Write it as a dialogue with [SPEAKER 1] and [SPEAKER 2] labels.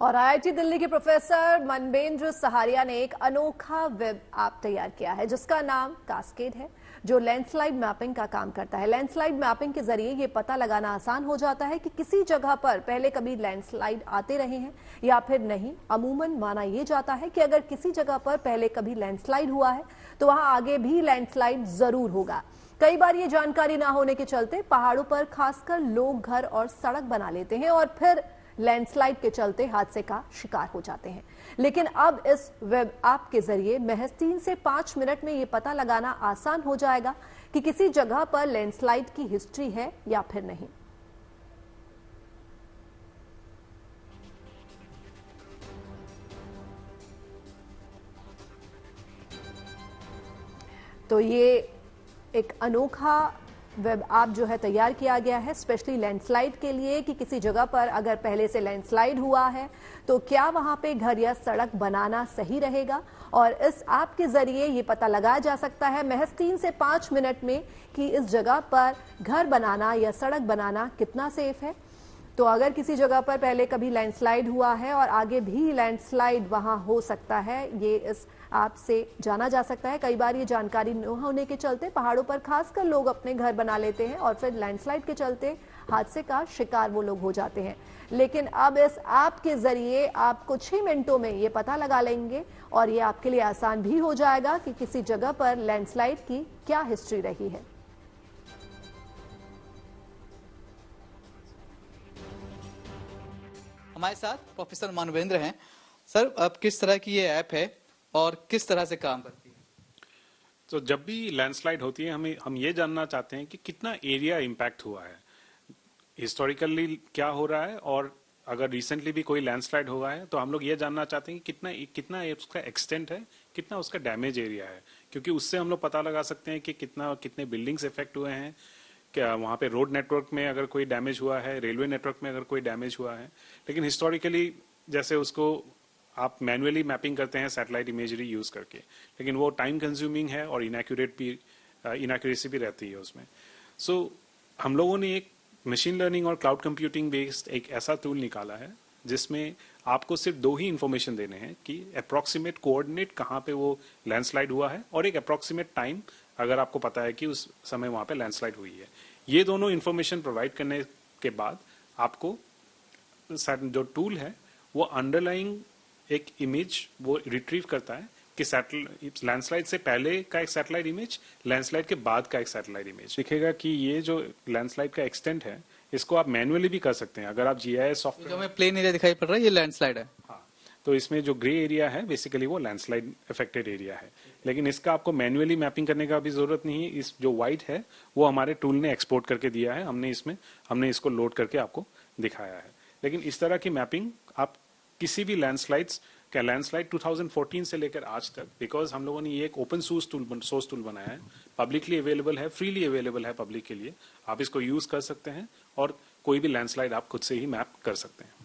[SPEAKER 1] और आईआईटी दिल्ली के प्रोफेसर मनवेंद्र सहारिया ने एक अनोखा वेब ऐप तैयार किया है जिसका नाम कास्केड है, जो लैंडस्लाइड मैपिंग का काम करता है। लैंडस्लाइड मैपिंग के जरिए ये पता लगाना आसान हो जाता है कि किसी जगह पर पहले कभी लैंडस्लाइड आते रहे हैं या फिर नहीं। अमूमन माना यह जाता है कि अगर किसी जगह पर पहले कभी लैंडस्लाइड हुआ है तो वहां आगे भी लैंडस्लाइड जरूर होगा। कई बार ये जानकारी ना होने के चलते पहाड़ों पर खासकर लोग घर और सड़क बना लेते हैं और फिर लैंडस्लाइड के चलते हादसे का शिकार हो जाते हैं। लेकिन अब इस वेब ऐप के जरिए महज 3 से 5 मिनट में यह पता लगाना आसान हो जाएगा कि किसी जगह पर लैंडस्लाइड की हिस्ट्री है या फिर नहीं। तो ये एक अनोखा वेब ऐप जो है तैयार किया गया है स्पेशली लैंडस्लाइड के लिए कि किसी जगह पर अगर पहले से लैंडस्लाइड हुआ है तो क्या वहां पे घर या सड़क बनाना सही रहेगा। और इस ऐप के जरिए ये पता लगाया जा सकता है महज 3 से 5 मिनट में कि इस जगह पर घर बनाना या सड़क बनाना कितना सेफ है। तो अगर किसी जगह पर पहले कभी लैंडस्लाइड हुआ है और आगे भी लैंडस्लाइड वहां हो सकता है, ये इस ऐप से जाना जा सकता है। कई बार ये जानकारी न होने के चलते पहाड़ों पर खासकर लोग अपने घर बना लेते हैं और फिर लैंडस्लाइड के चलते हादसे का शिकार वो लोग हो जाते हैं। लेकिन अब इस ऐप के जरिए आप कुछ ही मिनटों में ये पता लगा लेंगे और ये आपके लिए आसान भी हो जाएगा कि किसी जगह पर लैंडस्लाइड की क्या हिस्ट्री रही है।
[SPEAKER 2] हमारे साथ प्रोफेसर मनवेंद्र हैं। सर, अब किस तरह की ये ऐप है और किस तरह से काम करती है?
[SPEAKER 3] तो जब भी लैंडस्लाइड होती है हम ये जानना चाहते हैं कि कितना एरिया इम्पैक्ट हुआ है, हिस्टोरिकली क्या हो रहा है, और अगर रिसेंटली भी कोई लैंडस्लाइड हुआ है तो हम लोग ये जानना चाहते हैं कि कितना उसका एक्सटेंट है, कितना उसका डैमेज एरिया है, क्योंकि उससे हम लोग पता लगा सकते हैं कि कितने बिल्डिंग्स इफेक्ट हुए हैं, क्या वहाँ पे रोड नेटवर्क में अगर कोई डैमेज हुआ है, रेलवे नेटवर्क में अगर कोई डैमेज हुआ है। लेकिन हिस्टोरिकली जैसे उसको आप मैन्युअली मैपिंग करते हैं सैटेलाइट इमेजरी यूज करके, लेकिन वो टाइम कंज्यूमिंग है और इनएक्यूरेसी भी रहती है उसमें। सो हम लोगों ने एक मशीन लर्निंग और क्लाउड कंप्यूटिंग बेस्ड एक ऐसा टूल निकाला है जिसमें आपको सिर्फ 2 ही इंफॉर्मेशन देने हैं कि अप्रोक्सीमेट कोऑर्डिनेट कहाँ पे वो लैंडस्लाइड हुआ है और एक अप्रोक्सीमेट टाइम अगर आपको पता है कि उस समय वहां पे लैंडस्लाइड हुई है। ये दोनों इंफॉर्मेशन प्रोवाइड करने के बाद आपको जो टूल है वो अंडरलाइंग एक इमेज वो रिट्रीव करता है कि लैंडस्लाइड से पहले का एक सैटेलाइट इमेज, लैंडस्लाइड के बाद का एक सैटेलाइट इमेज दिखेगा कि ये जो लैंडस्लाइड का एक्सटेंट है इसको आप मैन्युअली भी कर सकते हैं। अगर आप जीआईएस सॉफ्टवेयर,
[SPEAKER 2] जो हमें प्लेन एरिया दिखाई पड़ रहा है ये लैंडस्लाइड है।
[SPEAKER 3] हाँ, तो इसमें जो ग्रे एरिया है बेसिकली वो लैंडस्लाइड अफेक्टेड एरिया है, लेकिन इसका आपको मैन्युअली मैपिंग करने का भी जरूरत नहीं है। इस जो व्हाइट है वो हमारे टूल ने एक्सपोर्ट करके दिया है, हमने इसको लोड करके आपको दिखाया है। लेकिन इस तरह की मैपिंग आप किसी भी लैंडस्लाइड 2014 से लेकर आज तक, बिकॉज हम लोगों ने ये एक ओपन सोर्स टूल बनाया है, पब्लिकली अवेलेबल है, फ्रीली अवेलेबल है पब्लिक के लिए, आप इसको यूज कर सकते हैं और कोई भी लैंडस्लाइड आप खुद से ही मैप कर सकते हैं।